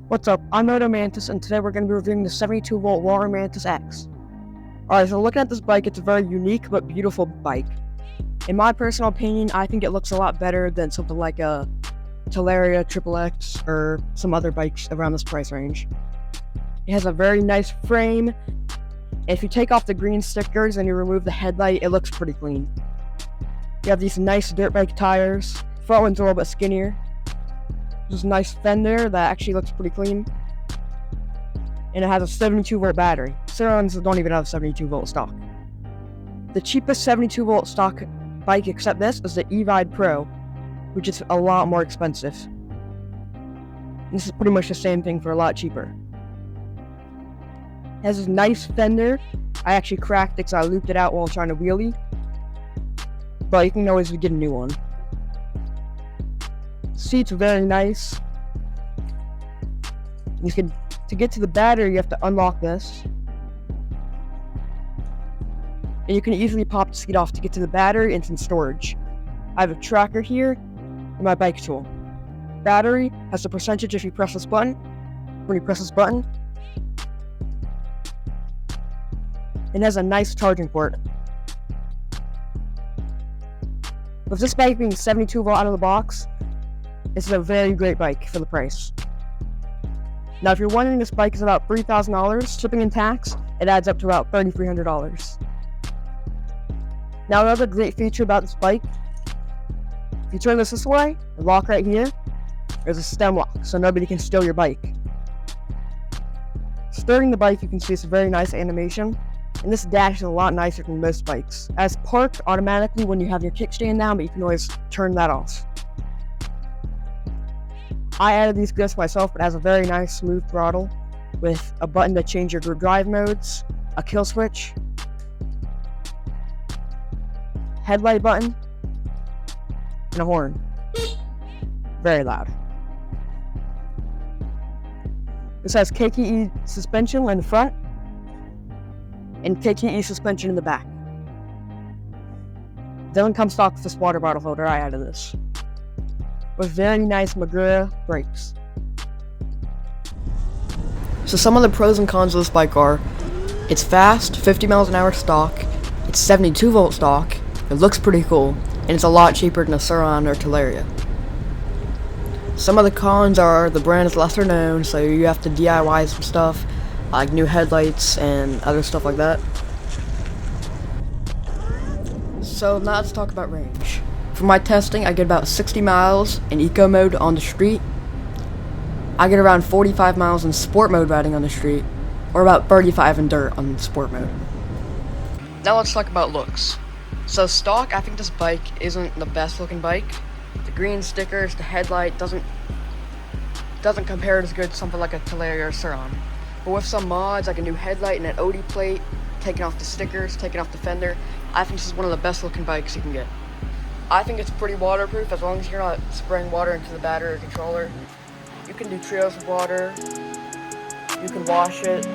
What's up? I'm Rawrr Mantis, and today we're going to be reviewing the 72-volt Rawrr Mantis X. Alright, so looking at this bike, it's a very unique but beautiful bike. In my personal opinion, I think it looks a lot better than something like a Teleria XXX or some other bikes around this price range. It has a very nice frame, and if you take off the green stickers and you remove the headlight, it looks pretty clean. You have these nice dirt bike tires. Front one's a little bit skinnier. There's a nice fender that actually looks pretty clean. And it has a 72-volt battery. Surons don't even have a 72-volt stock. The cheapest 72-volt stock bike except this is the E-Ride Pro, which is a lot more expensive. This is pretty much the same thing for a lot cheaper. It has this nice fender. I actually cracked it because I looped it out while trying to wheelie. But you can always get a new one. Seats are very nice. To get to the battery, you have to unlock this. And you can easily pop the seat off to get to the battery and some storage. I have a tracker here and my bike tool. Battery has the percentage if you press this button. When you press this button, it has a nice charging port. With this bike being 72 volt out of the box, this is a very great bike for the price. Now, if you're wondering, this bike is about $3,000, shipping and tax, it adds up to about $3,300. Now, another great feature about this bike, if you turn this way, the lock right here, there's a stem lock, so nobody can steal your bike. Steering the bike, you can see it's a very nice animation, and this dash is a lot nicer than most bikes. As parked automatically when you have your kickstand down, but you can always turn that off. I added these grips myself, but it has a very nice smooth throttle with a button to change your drive modes, a kill switch, headlight button, and a horn. Very loud. This has KKE suspension in the front and KKE suspension in the back. Doesn't come stock with this water bottle holder. I added this. With very nice Magura brakes. So some of the pros and cons of this bike are, it's fast, 50 miles an hour stock, it's 72 volt stock, it looks pretty cool, and it's a lot cheaper than a Suron or Teleria. Some of the cons are the brand is lesser known, so you have to DIY some stuff, like new headlights and other stuff like that. So now let's talk about range. For my testing, I get about 60 miles in eco mode on the street. I get around 45 miles in sport mode riding on the street, or about 35 in dirt on sport mode. Now let's talk about looks. So stock, I think this bike isn't the best looking bike. The green stickers, the headlight doesn't compare as good to something like a Teleria or Suron. But with some mods, like a new headlight and an OD plate, taking off the stickers, taking off the fender, I think this is one of the best looking bikes you can get. I think it's pretty waterproof as long as you're not spraying water into the battery or controller. You can do trios of water, you can wash it,